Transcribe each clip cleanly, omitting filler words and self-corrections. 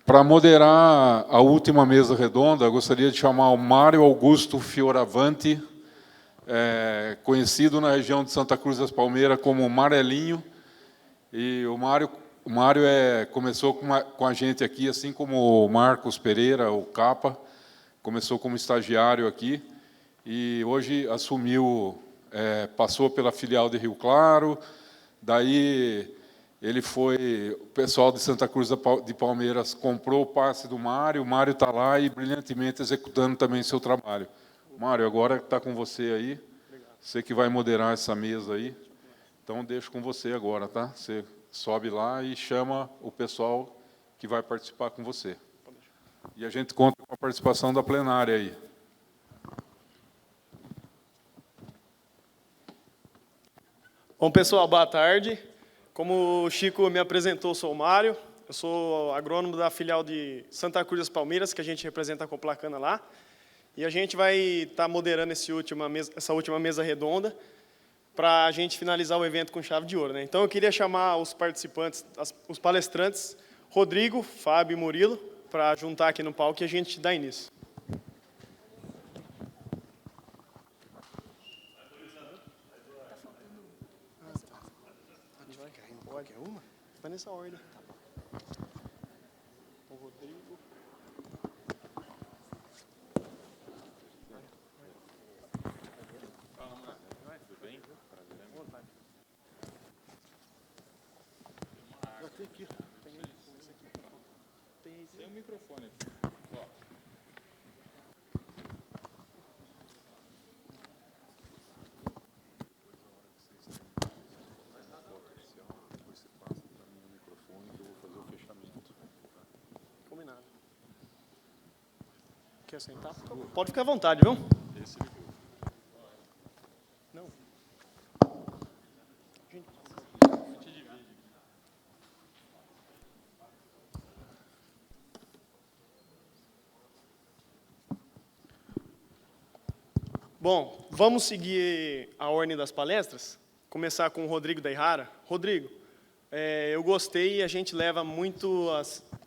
Para moderar a última mesa redonda, eu gostaria de chamar o Mário Augusto Fioravanti, conhecido na região de Santa Cruz das Palmeiras como Marelinho. E o Mário começou com a gente aqui, assim como o Marcos Pereira, o Capa, começou como estagiário aqui, e hoje assumiu, passou pela filial de Rio Claro, daí o pessoal de Santa Cruz de Palmeiras comprou o passe do Mário, o Mário está lá e brilhantemente executando também seu trabalho. Mário, agora está com você aí, você que vai moderar essa mesa aí, então deixo com você agora, tá? Você sobe lá e chama o pessoal que vai participar com você. E a gente conta com a participação da plenária aí. Bom, pessoal, boa tarde. Como o Chico me apresentou, eu sou o Mário, eu sou agrônomo da filial de Santa Cruz das Palmeiras, que a gente representa a Complacana lá, e a gente vai estar moderando essa última mesa redonda para a gente finalizar o evento com chave de ouro, né? Então, eu queria chamar os participantes, os palestrantes, Rodrigo, Fábio e Murilo, para juntar aqui no palco e a gente dá início. Qualquer uma? Vai nessa ordem. O Rodrigo. Tudo bem? Já tem aqui. Tem um microfone aqui. Combinado. Quer sentar? Pode ficar à vontade, viu? Não. Bom, vamos seguir a ordem das palestras. Começar com o Rodrigo da Ihara. Rodrigo, eu gostei e a gente leva muito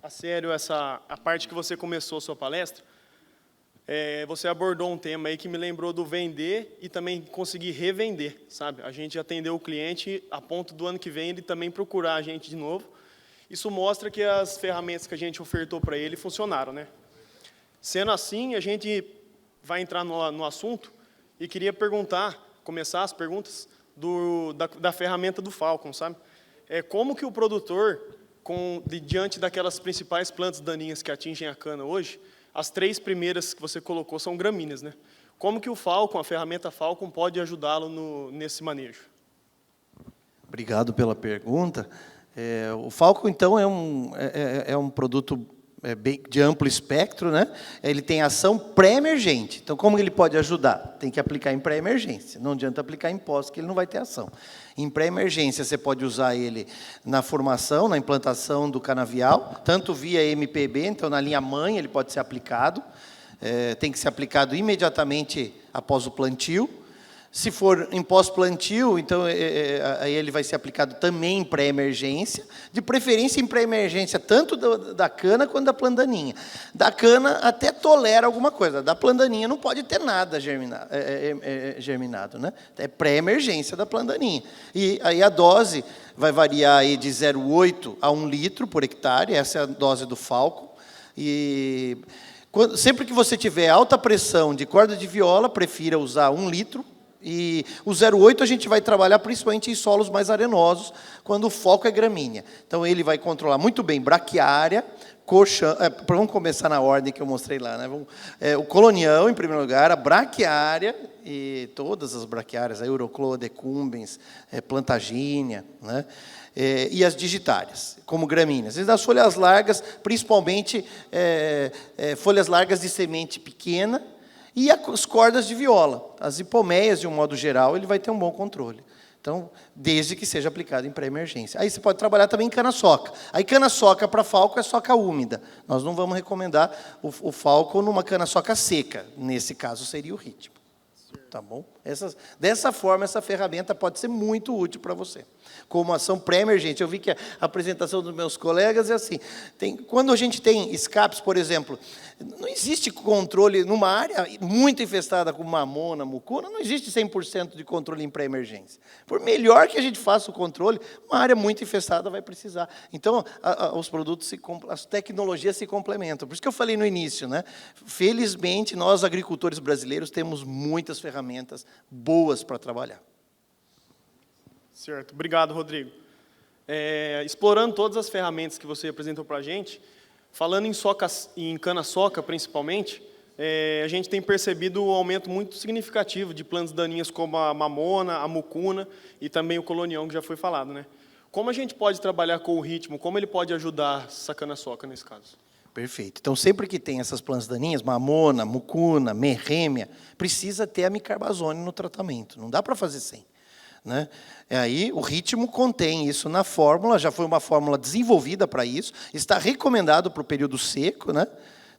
a sério a parte que você começou a sua palestra. Você abordou um tema aí que me lembrou do vender e também conseguir revender, sabe? A gente atendeu o cliente a ponto do ano que vem ele também procurar a gente de novo. Isso mostra que as ferramentas que a gente ofertou para ele funcionaram, né? Sendo assim, a gente vai entrar no assunto e queria começar as perguntas da ferramenta do Falcon, sabe? Como que o produtor, diante daquelas principais plantas daninhas que atingem a cana hoje, as 3 primeiras que você colocou são gramíneas, né? Como que o Falcon, a ferramenta Falcon, pode ajudá-lo nesse manejo? Obrigado pela pergunta. O Falcon, então, é um produto de amplo espectro, né? Ele tem ação pré-emergente. Então, como ele pode ajudar? Tem que aplicar em pré-emergência. Não adianta aplicar em pós, que ele não vai ter ação. Em pré-emergência, você pode usar ele na formação, na implantação do canavial, tanto via MPB, então na linha mãe ele pode ser aplicado. Tem que ser aplicado imediatamente após o plantio. Se for em pós-plantio, então aí ele vai ser aplicado também em pré-emergência, de preferência em pré-emergência, tanto da cana quanto da plandaninha. Da cana até tolera alguma coisa, da plandaninha não pode ter nada germinado, né? É pré-emergência da plandaninha. E aí a dose vai variar aí de 0,8 a 1 litro por hectare, essa é a dose do Falcon. E sempre que você tiver alta pressão de corda de viola, prefira usar 1 litro. E o 0,8 a gente vai trabalhar principalmente em solos mais arenosos, quando o foco é gramínea. Então, ele vai controlar muito bem braquiária, colchão... vamos começar na ordem que eu mostrei lá, né? O colonião, em primeiro lugar, a braquiária, e todas as braquiárias, a Eurocloa, decumbens, plantagínia, né? E as digitárias, como gramíneas. E das folhas largas, principalmente folhas largas de semente pequena, e as cordas de viola, as hipoméias, de um modo geral, ele vai ter um bom controle. Então, desde que seja aplicado em pré-emergência. Aí você pode trabalhar também em cana-soca. Aí cana-soca para Falcon é soca úmida. Nós não vamos recomendar o Falcon numa cana-soca seca. Nesse caso, seria o ritmo. Certo. tá bom? Dessa forma, essa ferramenta pode ser muito útil para você. Como ação pré-emergente, eu vi que a apresentação dos meus colegas é assim, quando a gente tem escapes, por exemplo, não existe controle, numa área muito infestada com mamona, mucuna, não existe 100% de controle em pré-emergência. Por melhor que a gente faça o controle, uma área muito infestada vai precisar. Então, os produtos, as tecnologias se complementam. Por isso que eu falei no início, né? Felizmente, nós, agricultores brasileiros, temos muitas ferramentas boas para trabalhar. Certo. Obrigado, Rodrigo. Explorando todas as ferramentas que você apresentou para a gente, falando em cana-soca, principalmente, a gente tem percebido um aumento muito significativo de plantas daninhas como a mamona, a mucuna e também o colonião, que já foi falado, né? Como a gente pode trabalhar com o ritmo? Como ele pode ajudar essa cana-soca nesse caso? Perfeito. Então, sempre que tem essas plantas daninhas, mamona, mucuna, merrêmia, precisa ter a micarbazone no tratamento. Não dá para fazer sem. Né? Aí, o ritmo contém isso na fórmula, já foi uma fórmula desenvolvida para isso, está recomendado para o período seco, né?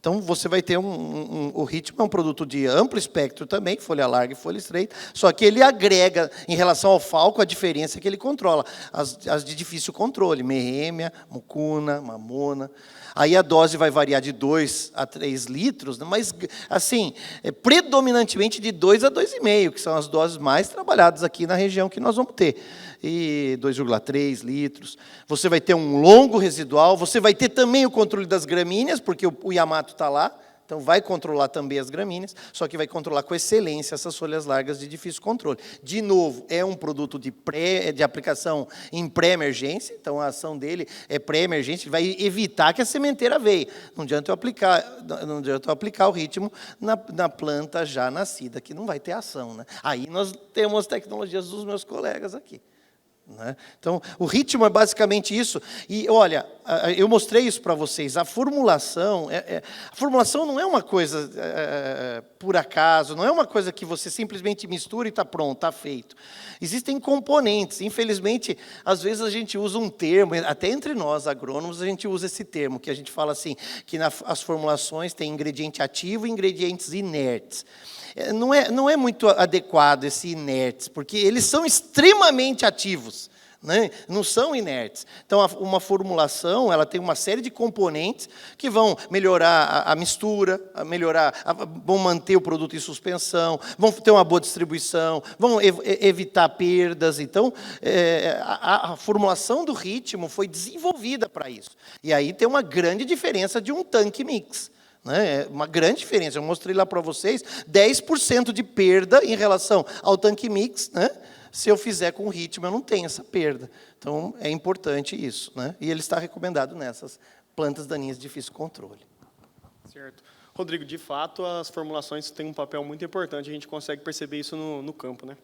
Então, você vai ter o ritmo é um produto de amplo espectro também, folha larga e folha estreita, só que ele agrega, em relação ao falco, a diferença que ele controla, as de difícil controle, merrêmia, mucuna, mamona. Aí a dose vai variar de 2 a 3 litros, mas, assim, predominantemente de 2 a 2,5, que são as doses mais trabalhadas aqui na região que nós vamos ter. E 2,3 litros. Você vai ter um longo residual, você vai ter também o controle das gramíneas, porque o Yamato está lá, então vai controlar também as gramíneas, só que vai controlar com excelência essas folhas largas de difícil controle. De novo, é um produto de aplicação em pré-emergência, então a ação dele é pré-emergência, vai evitar que a sementeira veia. Não adianta eu aplicar o ritmo na planta já nascida, que não vai ter ação, né? Aí nós temos as tecnologias dos meus colegas aqui. Né? Então, o ritmo é basicamente isso. E, olha, eu mostrei isso para vocês. A formulação não é uma coisa por acaso, não é uma coisa que você simplesmente mistura e está pronto, está feito. Existem componentes. Infelizmente, às vezes a gente usa um termo, até entre nós, agrônomos, a gente usa esse termo, que a gente fala assim, que as formulações têm ingrediente ativo e ingredientes inertes. Não é muito adequado esse inertes, porque eles são extremamente ativos, né? Não são inertes. Então, uma formulação ela tem uma série de componentes que vão melhorar a mistura, vão manter o produto em suspensão, vão ter uma boa distribuição, vão evitar perdas. Então, a formulação do ritmo foi desenvolvida para isso. E aí tem uma grande diferença de um tanque mix. É uma grande diferença, eu mostrei lá para vocês, 10% de perda em relação ao tanque mix, né? Se eu fizer com ritmo, eu não tenho essa perda. Então, é importante isso, né? E ele está recomendado nessas plantas daninhas de difícil controle. Certo. Rodrigo, de fato, as formulações têm um papel muito importante, a gente consegue perceber isso no campo, né?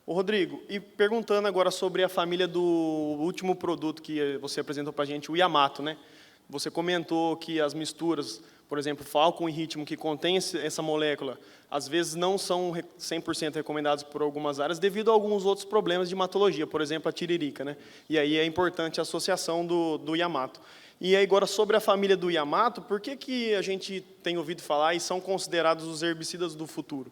Ô, Rodrigo, e perguntando agora sobre a família do último produto que você apresentou para a gente, o Yamato, né? Você comentou que as misturas, por exemplo, Falcon e Ritmo, que contém essa molécula, às vezes não são 100% recomendados por algumas áreas, devido a alguns outros problemas de hematologia, por exemplo, a tiririca, né? E aí é importante a associação do Yamato. E aí, agora, sobre a família do Yamato, por que a gente tem ouvido falar e são considerados os herbicidas do futuro?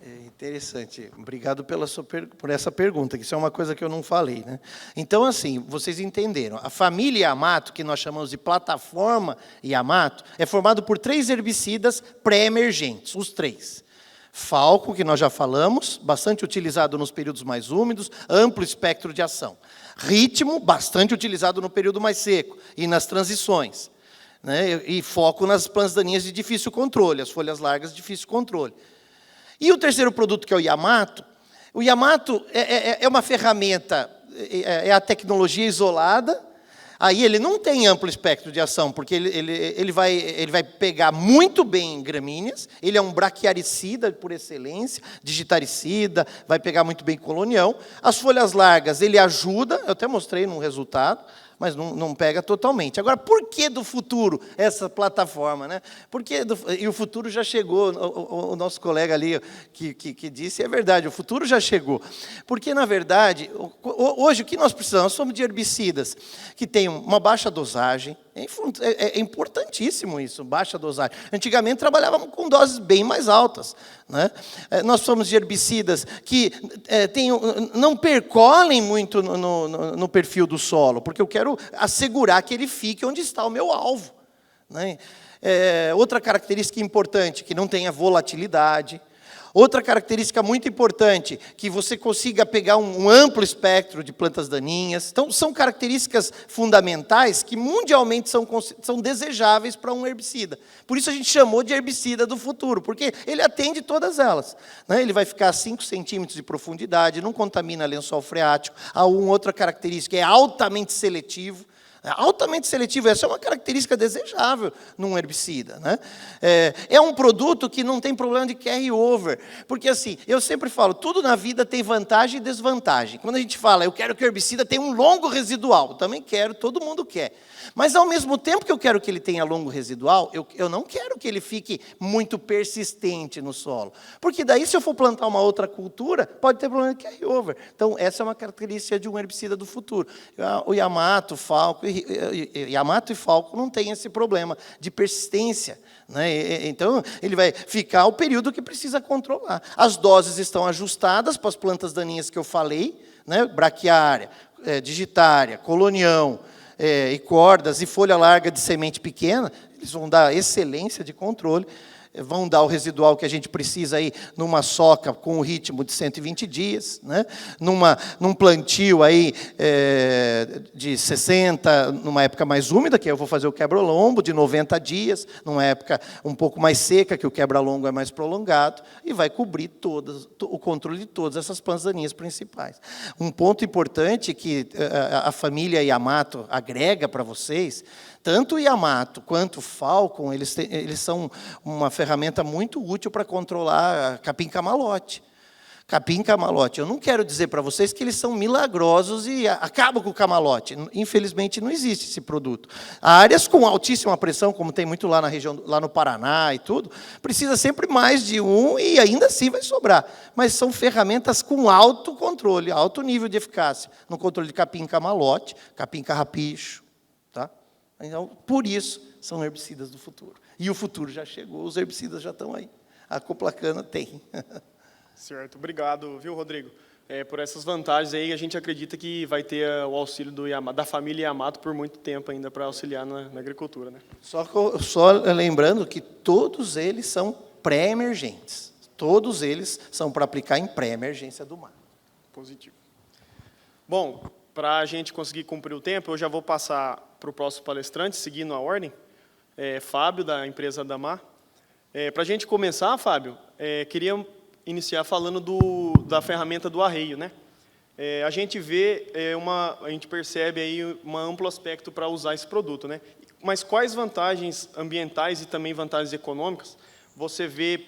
É interessante. Obrigado por essa pergunta, que isso é uma coisa que eu não falei, né? Então, assim, vocês entenderam. A família Yamato, que nós chamamos de plataforma Yamato, é formado por 3 herbicidas pré-emergentes, os 3. Falco, que nós já falamos, bastante utilizado nos períodos mais úmidos, amplo espectro de ação. Ritmo, bastante utilizado no período mais seco e nas transições, né? E foco nas plantas daninhas de difícil controle, as folhas largas de difícil controle. E o terceiro produto, que é o Yamato é uma ferramenta, é a tecnologia isolada, aí ele não tem amplo espectro de ação, porque ele vai pegar muito bem gramíneas, ele é um braquiaricida por excelência, digitaricida, vai pegar muito bem colonião. As folhas largas ele ajuda, eu até mostrei no resultado, mas não pega totalmente. Agora, por que do futuro essa plataforma, né? E o futuro já chegou, o nosso colega ali que disse, é verdade, o futuro já chegou. Porque, na verdade, hoje o que nós precisamos? Nós somos de herbicidas que têm uma baixa dosagem, É importantíssimo isso, baixa dosagem. Antigamente trabalhávamos com doses bem mais altas, né? Nós somos de herbicidas que não percolem muito no perfil do solo, porque eu quero assegurar que ele fique onde está o meu alvo, né? Outra característica importante, que não tenha volatilidade. Outra característica muito importante, que você consiga pegar um amplo espectro de plantas daninhas. Então, são características fundamentais que mundialmente são desejáveis para um herbicida. Por isso a gente chamou de herbicida do futuro, porque ele atende todas elas, né? Ele vai ficar a 5 centímetros de profundidade, não contamina lençol freático. Há outra característica, é altamente seletivo. Altamente seletivo, essa é uma característica desejável num herbicida, né? É um produto que não tem problema de carry-over, porque assim, eu sempre falo, tudo na vida tem vantagem e desvantagem. Quando a gente fala, eu quero que o herbicida tenha um longo residual, eu também quero, todo mundo quer. Mas ao mesmo tempo que eu quero que ele tenha longo residual, eu não quero que ele fique muito persistente no solo. Porque daí, se eu for plantar uma outra cultura, pode ter problema de carry-over. Então, essa é uma característica de um herbicida do futuro. O Yamato, o Falco, Yamato e Falco não têm esse problema de persistência, né? Então, ele vai ficar o período que precisa controlar. As doses estão ajustadas para as plantas daninhas que eu falei, né? Braquiária, digitária, colonião, e cordas e folha larga de semente pequena, eles vão dar excelência de controle, vão dar o residual que a gente precisa aí numa soca com o ritmo de 120 dias, né? Num plantio aí de 60, numa época mais úmida, que eu vou fazer o quebra-lombo, de 90 dias, numa época um pouco mais seca, que o quebra-longo é mais prolongado, e vai cobrir o controle de todas essas plantas daninhas principais. Um ponto importante que a família Yamato agrega para vocês, tanto o Yamato quanto o Falcon, eles são uma ferramenta muito útil para controlar capim-camalote. Capim-camalote. Eu não quero dizer para vocês que eles são milagrosos e acabam com o camalote. Infelizmente, não existe esse produto. Áreas com altíssima pressão, como tem muito lá na região, lá no Paraná e tudo, precisa sempre mais de um e ainda assim vai sobrar. Mas são ferramentas com alto controle, alto nível de eficácia, no controle de capim-camalote, capim-carrapicho. Tá? Então, por isso, são herbicidas do futuro. E o futuro já chegou, os herbicidas já estão aí. A Coplacana tem. Certo, obrigado, viu, Rodrigo? Por essas vantagens aí, a gente acredita que vai ter o auxílio da família Yamato por muito tempo ainda para auxiliar na agricultura, né? Só lembrando que todos eles são pré-emergentes. Todos eles são para aplicar em pré-emergência do mar. Positivo. Bom, para a gente conseguir cumprir o tempo, eu já vou passar para o próximo palestrante, seguindo a ordem, Fábio, da empresa Damar. Para a gente começar, Fábio, queria iniciar falando da ferramenta do arreio, né? A gente vê, a gente percebe aí um amplo aspecto para usar esse produto, né? Mas quais vantagens ambientais e também vantagens econômicas você vê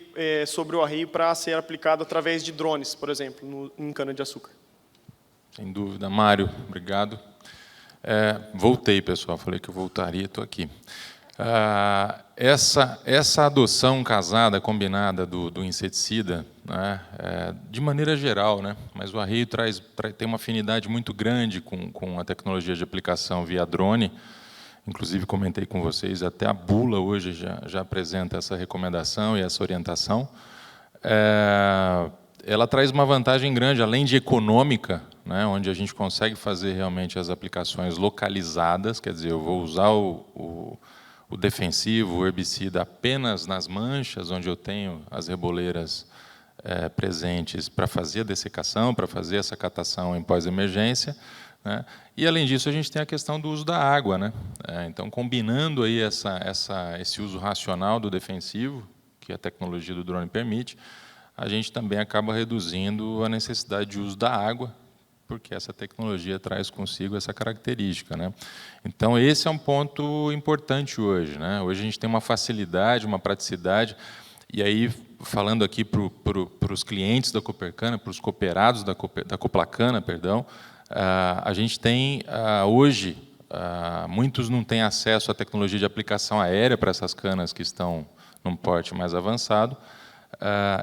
sobre o arreio para ser aplicado através de drones, por exemplo, em cana-de-açúcar? Sem dúvida. Mário, obrigado. Voltei, pessoal. Falei que eu voltaria, estou aqui. Essa adoção casada, combinada do inseticida, né, de maneira geral, né, mas o arreio tem uma afinidade muito grande com a tecnologia de aplicação via drone. Inclusive, comentei com vocês, até a bula hoje já apresenta essa recomendação e essa orientação. Ela traz uma vantagem grande, além de econômica, né, onde a gente consegue fazer realmente as aplicações localizadas, quer dizer, eu vou usar o defensivo, o herbicida, apenas nas manchas, onde eu tenho as reboleiras presentes para fazer a dessecação, para fazer essa catação em pós-emergência, né? E, além disso, a gente tem a questão do uso da água, né? Então, combinando aí esse uso racional do defensivo, que a tecnologia do drone permite, a gente também acaba reduzindo a necessidade de uso da água, porque essa tecnologia traz consigo essa característica, né? Então, esse é um ponto importante hoje, né? Hoje a gente tem uma facilidade, uma praticidade, e aí, falando aqui para os clientes da Copercana, para os cooperados da Coplacana, perdão, a gente tem, hoje, muitos não têm acesso à tecnologia de aplicação aérea para essas canas que estão num porte mais avançado,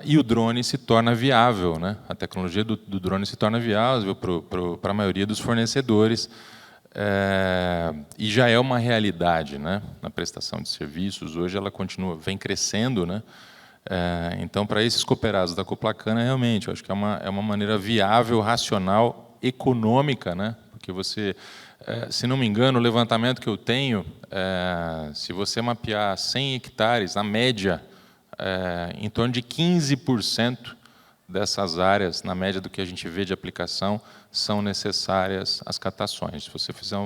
e o drone se torna viável, né? A tecnologia do drone se torna viável para a maioria dos fornecedores e já é uma realidade, né, na prestação de serviços. Hoje ela vem crescendo, né? Então, para esses cooperados da Coplacana, realmente, eu acho que é uma maneira viável, racional, econômica, né? Porque você, se não me engano, o levantamento que eu tenho, se você mapear 100 hectares, na média, em torno de 15% dessas áreas, na média do que a gente vê de aplicação, são necessárias as catações. Se você fizer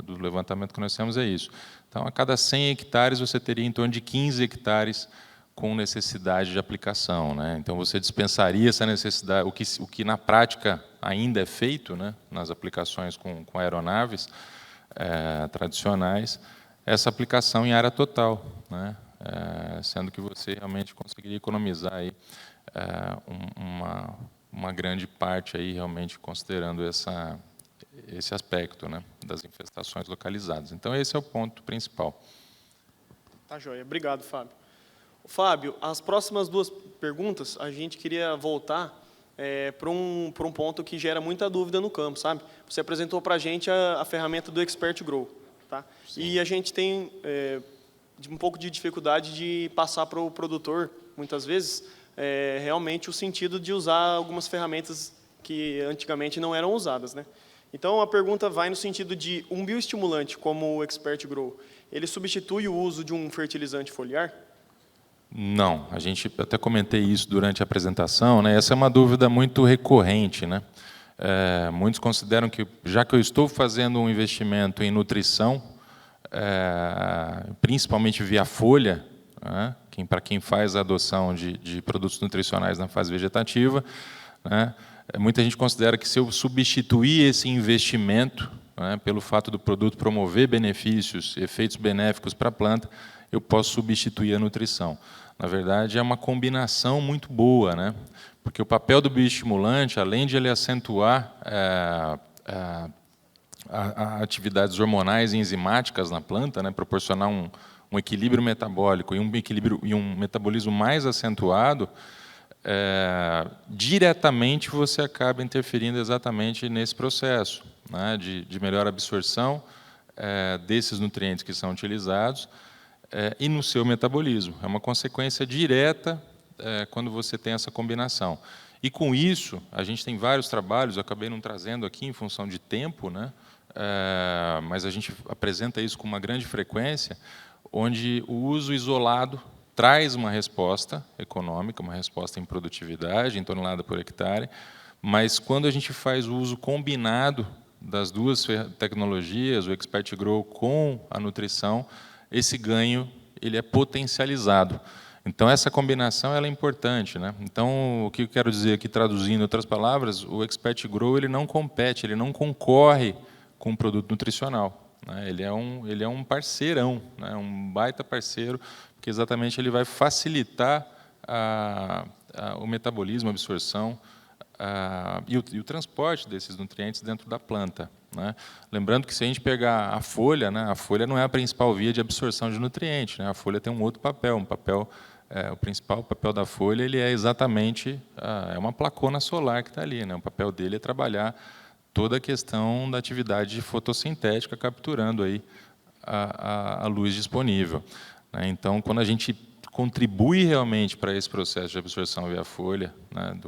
do levantamento que nós temos, é isso. Então, a cada 100 hectares, você teria em torno de 15 hectares com necessidade de aplicação, né? Então, você dispensaria essa necessidade, o que na prática ainda é feito, né, nas aplicações com aeronaves tradicionais, essa aplicação em área total, né? Sendo que você realmente conseguiria economizar aí, uma grande parte, aí, realmente considerando esse aspecto, né, das infestações localizadas. Então, esse é o ponto principal. Tá joia. Obrigado, Fábio. Fábio, as próximas duas perguntas, a gente queria voltar para um ponto que gera muita dúvida no campo, sabe? Você apresentou para a gente a ferramenta do Expert Grow, tá? E a gente tem um pouco de dificuldade de passar para o produtor, muitas vezes, realmente o sentido de usar algumas ferramentas que antigamente não eram usadas, né? Então, a pergunta vai no sentido de um bioestimulante como o Expert Grow, ele substitui o uso de um fertilizante foliar? Não, a gente até comentei isso durante a apresentação, né? Essa é uma dúvida muito recorrente, né? Muitos consideram que, já que eu estou fazendo um investimento em nutrição, principalmente via folha, né? Para quem faz a adoção de produtos nutricionais na fase vegetativa, né? Muita gente considera que, se eu substituir esse investimento, né, pelo fato do produto promover benefícios, efeitos benéficos para a planta, eu posso substituir a nutrição. Na verdade, é uma combinação muito boa, né? Porque o papel do bioestimulante, além de ele acentuar atividades hormonais e enzimáticas na planta, né, proporcionar um equilíbrio metabólico e um metabolismo mais acentuado, diretamente você acaba interferindo exatamente nesse processo, né, de melhor absorção desses nutrientes que são utilizados, e no seu metabolismo. É uma consequência direta quando você tem essa combinação. E, com isso, a gente tem vários trabalhos, eu acabei não trazendo aqui em função de tempo, né, mas a gente apresenta isso com uma grande frequência, onde o uso isolado traz uma resposta econômica, uma resposta em produtividade, em tonelada por hectare, mas quando a gente faz o uso combinado das duas tecnologias, o Expert Grow com a nutrição, esse ganho ele é potencializado. Então, essa combinação ela é importante, né? Então, o que eu quero dizer aqui, traduzindo em outras palavras, o Expert Grow ele não compete, ele não concorre com o produto nutricional, né? Ele é um parceirão, né? Um baita parceiro, porque exatamente ele vai facilitar o metabolismo, a absorção e o transporte desses nutrientes dentro da planta, né? Lembrando que, se a gente pegar a folha, né, a folha não é a principal via de absorção de nutrientes, né? A folha tem um outro papel, o principal papel da folha ele é exatamente uma placona solar que está ali, né? O papel dele é trabalhar toda a questão da atividade fotossintética, capturando aí a luz disponível, né? Então, quando a gente contribui realmente para esse processo de absorção via folha, né,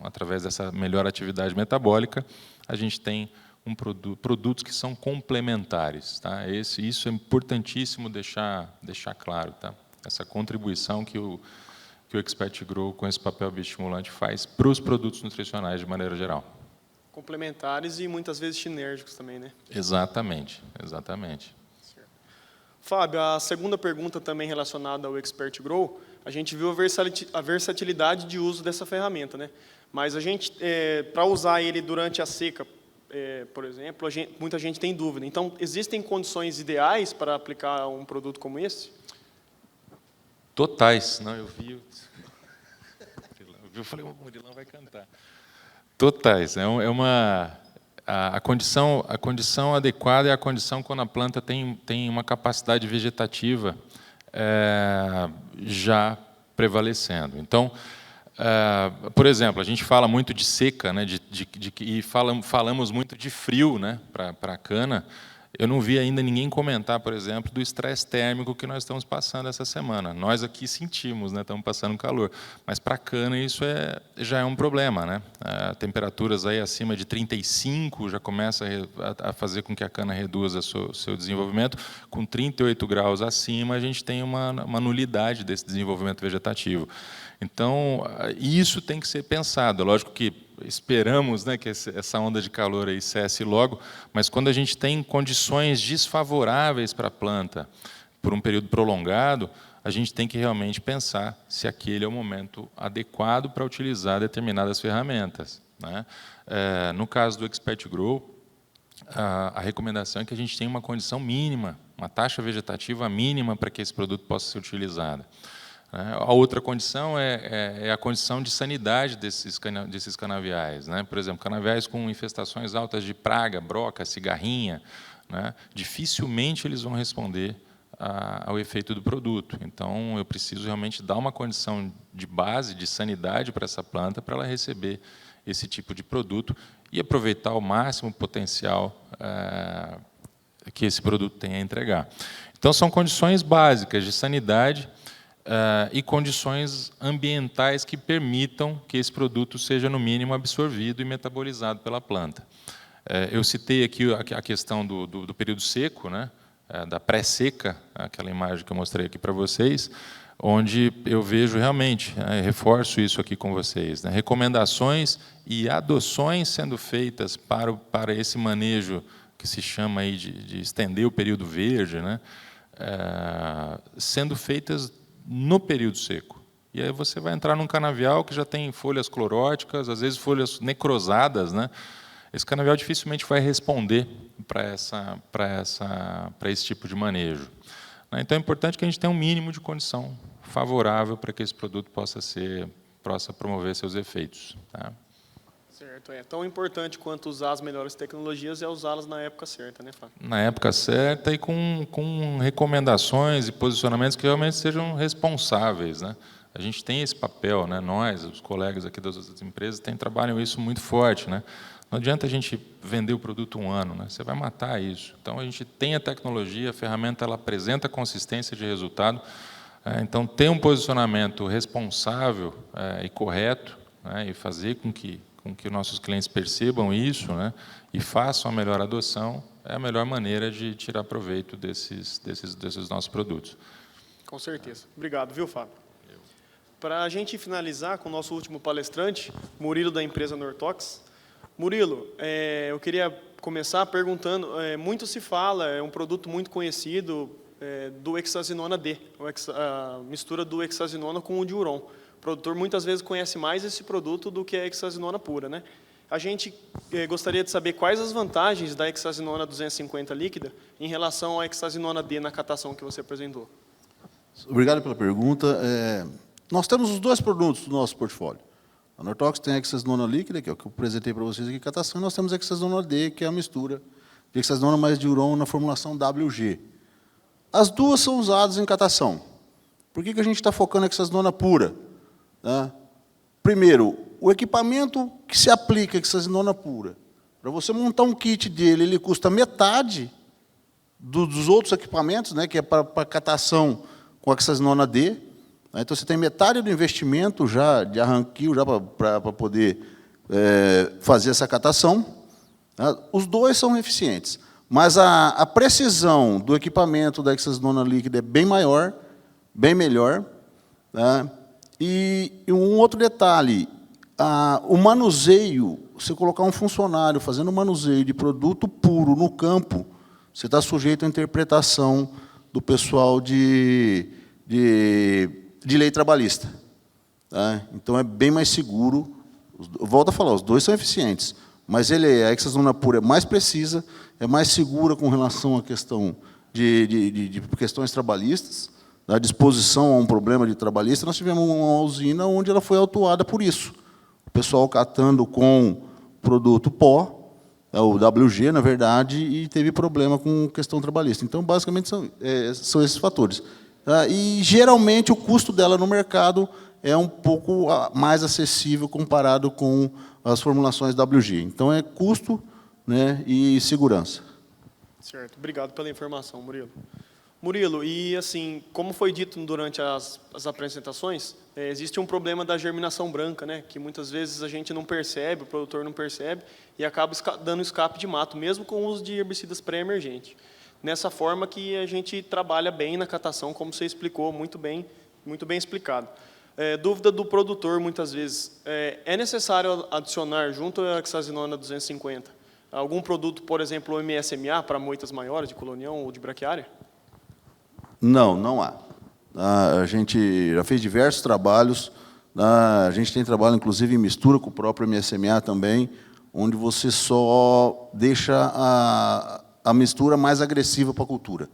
através dessa melhor atividade metabólica, a gente tem produtos que são complementares, tá? Isso é importantíssimo deixar claro, tá? Essa contribuição que o Expert Grow, com esse papel bioestimulante, faz para os produtos nutricionais de maneira geral. Complementares e muitas vezes sinérgicos também, né? Exatamente, exatamente. Fábio, a segunda pergunta também relacionada ao Expert Grow, a gente viu a versatilidade de uso dessa ferramenta, né? Mas a gente, para usar ele durante a seca, por exemplo, muita gente tem dúvida. Então, existem condições ideais para aplicar um produto como esse? Totais. Não, eu vi, eu falei, o Murilão vai cantar. Totais. A condição adequada é a condição quando a planta tem uma capacidade vegetativa já prevalecendo. Então, Por exemplo, a gente fala muito de seca, né, e falamos muito de frio, né, para a cana. Eu não vi ainda ninguém comentar, por exemplo, do estresse térmico que nós estamos passando essa semana. Nós aqui sentimos, né, estamos passando calor, mas para a cana isso já é um problema, né? Temperaturas aí acima de 35 já começa a fazer com que a cana reduza seu desenvolvimento. Com 38 graus acima, a gente tem uma nulidade desse desenvolvimento vegetativo. Então, isso tem que ser pensado. Lógico que esperamos, né, que essa onda de calor aí cesse logo, mas quando a gente tem condições desfavoráveis para a planta por um período prolongado, a gente tem que realmente pensar se aquele é o momento adequado para utilizar determinadas ferramentas, né? No caso do Expert Grow, a recomendação é que a gente tenha uma condição mínima, uma taxa vegetativa mínima para que esse produto possa ser utilizado. A outra condição é a condição de sanidade desses canaviais, né? Por exemplo, canaviais com infestações altas de praga, broca, cigarrinha, né? Dificilmente eles vão responder ao efeito do produto. Então, eu preciso realmente dar uma condição de base, de sanidade para essa planta, para ela receber esse tipo de produto e aproveitar ao máximo o potencial que esse produto tem a entregar. Então, são condições básicas de sanidade e condições ambientais que permitam que esse produto seja, no mínimo, absorvido e metabolizado pela planta. Eu citei aqui a questão do período seco, né, da pré-seca, aquela imagem que eu mostrei aqui para vocês, onde eu vejo realmente, reforço isso aqui com vocês, né, recomendações e adoções sendo feitas para esse manejo que se chama aí de estender o período verde, né, sendo feitas no período seco. E aí você vai entrar num canavial que já tem folhas cloróticas, às vezes folhas necrosadas, né? Esse canavial dificilmente vai responder para esse tipo de manejo. Então é importante que a gente tenha um mínimo de condição favorável para que esse produto possa promover seus efeitos, tá? Certo, é tão importante quanto usar as melhores tecnologias é usá-las na época certa, né, Fábio? Na época certa e com recomendações e posicionamentos que realmente sejam responsáveis, né? A gente tem esse papel, né? Nós, os colegas aqui das outras empresas, trabalham isso muito forte, né? Não adianta a gente vender o produto um ano, né? Você vai matar isso. Então, a gente tem a tecnologia, a ferramenta ela apresenta consistência de resultado. Então, ter um posicionamento responsável e correto, né? E fazer com que nossos clientes percebam isso, né, e façam a melhor adoção, é a melhor maneira de tirar proveito desses nossos produtos. Com certeza. Obrigado, viu, Fábio? Para a gente finalizar com o nosso último palestrante, Murilo, da empresa Nortox. Murilo, eu queria começar perguntando, muito se fala, é um produto muito conhecido, do hexazinona D, a mistura do hexazinona com o diuron. O produtor muitas vezes conhece mais esse produto do que a hexazinona pura, né? A gente gostaria de saber quais as vantagens da hexazinona 250 líquida em relação à hexazinona D na catação que você apresentou. Obrigado pela pergunta. Nós temos os dois produtos do nosso portfólio. A Nortox tem a hexazinona líquida, que é o que eu apresentei para vocês aqui em catação, e nós temos a hexazinona D, que é a mistura de hexazinona mais diuron na formulação WG. As duas são usadas em catação. Por que a gente está focando na hexazinona pura? Primeiro, o equipamento que se aplica a hexazinona pura, para você montar um kit dele, ele custa metade dos outros equipamentos, né, que é para catação com a hexazinona D. Então, você tem metade do investimento já de arranquio já para poder fazer essa catação. Os dois são eficientes, mas a precisão do equipamento da hexazinona líquida é bem maior, bem melhor. E um outro detalhe, o manuseio, você colocar um funcionário fazendo manuseio de produto puro no campo, você está sujeito à interpretação do pessoal de lei trabalhista. Então, é bem mais seguro. Volto a falar, os dois são eficientes, mas a hexazinona pura é mais precisa, é mais segura com relação à questão de questões trabalhistas, a disposição a um problema de trabalhista. Nós tivemos uma usina onde ela foi autuada por isso. O pessoal catando com produto pó, o WG, na verdade, e teve problema com questão trabalhista. Então, basicamente, são esses fatores. E, geralmente, o custo dela no mercado é um pouco mais acessível comparado com as formulações WG. Então, é custo, né, e segurança. Certo. Obrigado pela informação, Murilo. Murilo, e assim, como foi dito durante as apresentações, existe um problema da germinação branca, né, que muitas vezes a gente não percebe, o produtor não percebe, e acaba dando escape de mato, mesmo com o uso de herbicidas pré-emergentes. Nessa forma que a gente trabalha bem na catação, como você explicou, muito bem explicado. Dúvida do produtor, muitas vezes, é necessário adicionar, junto à hexazinona 250, algum produto, por exemplo, o MSMA, para moitas maiores, de colonião ou de braquiária? Não, não há. A gente já fez diversos trabalhos, a gente tem trabalho, inclusive, em mistura com o próprio MSMA também, onde você só deixa a mistura mais agressiva para a cultura.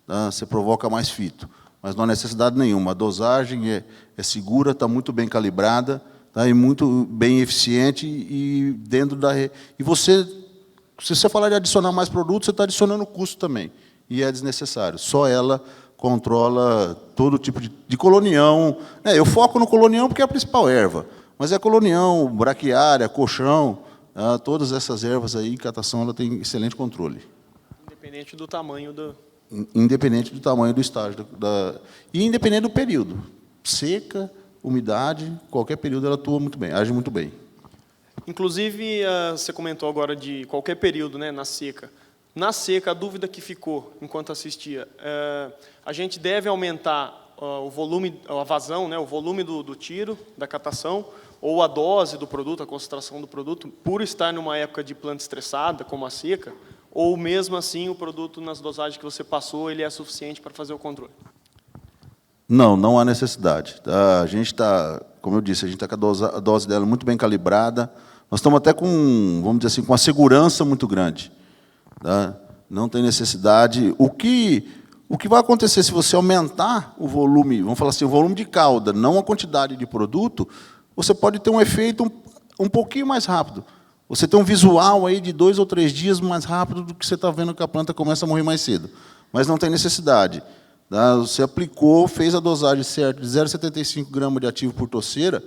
Tá? Você provoca mais fito, mas não há necessidade nenhuma. A dosagem é segura, está muito bem calibrada, tá? E muito bem eficiente, e dentro da... E você, se você falar de adicionar mais produtos, você está adicionando custo também, e é desnecessário. Só ela controla todo tipo de colonião. Eu foco no colonião porque é a principal erva, mas é colonião, braquiária, colchão, todas essas ervas aí, em catação, ela tem excelente controle. Independente do tamanho do... Independente do tamanho do estágio. E independente do período. Seca, umidade, qualquer período ela atua muito bem, age muito bem. Inclusive, você comentou agora de qualquer período, né, na seca. Na seca, a dúvida que ficou enquanto assistia, a gente deve aumentar o volume, a vazão, né, o volume do tiro, da catação, ou a dose do produto, a concentração do produto, por estar numa época de planta estressada, como a seca, ou mesmo assim o produto, nas dosagens que você passou, ele é suficiente para fazer o controle? Não, não há necessidade. A gente está, como eu disse, a gente está com a dose dela muito bem calibrada. Nós estamos até com, vamos dizer assim, com uma segurança muito grande. Tá? Não tem necessidade. O que vai acontecer se você aumentar o volume, vamos falar assim, o volume de cauda, não a quantidade de produto, você pode ter um efeito um pouquinho mais rápido. Você tem um visual aí de 2 ou 3 dias mais rápido do que você está vendo que a planta começa a morrer mais cedo. Mas não tem necessidade. Tá? Você aplicou, fez a dosagem certa de 0,75 gramas de ativo por toceira,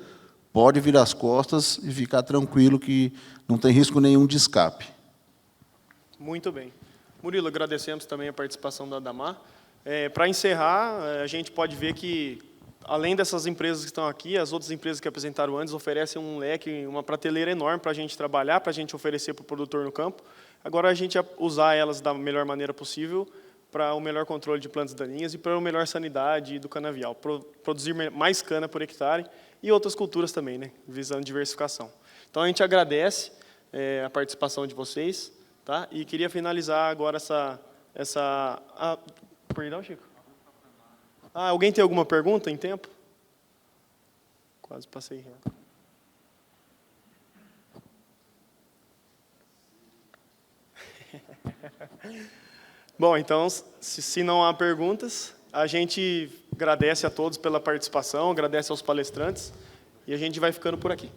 pode virar as costas e ficar tranquilo que não tem risco nenhum de escape. Muito bem. Murilo, agradecemos também a participação da Adamar. Para encerrar, a gente pode ver que, além dessas empresas que estão aqui, as outras empresas que apresentaram antes oferecem um leque, uma prateleira enorme para a gente trabalhar, para a gente oferecer para o produtor no campo. Agora, a gente usar elas da melhor maneira possível para o melhor controle de plantas daninhas e para a melhor sanidade do canavial, produzir mais cana por hectare e outras culturas também, né, visando diversificação. Então, a gente agradece a participação de vocês, tá? E queria finalizar agora Perdão, Chico? Alguém tem alguma pergunta em tempo? Quase passei. Bom, então, se não há perguntas, a gente agradece a todos pela participação, agradece aos palestrantes, e a gente vai ficando por aqui.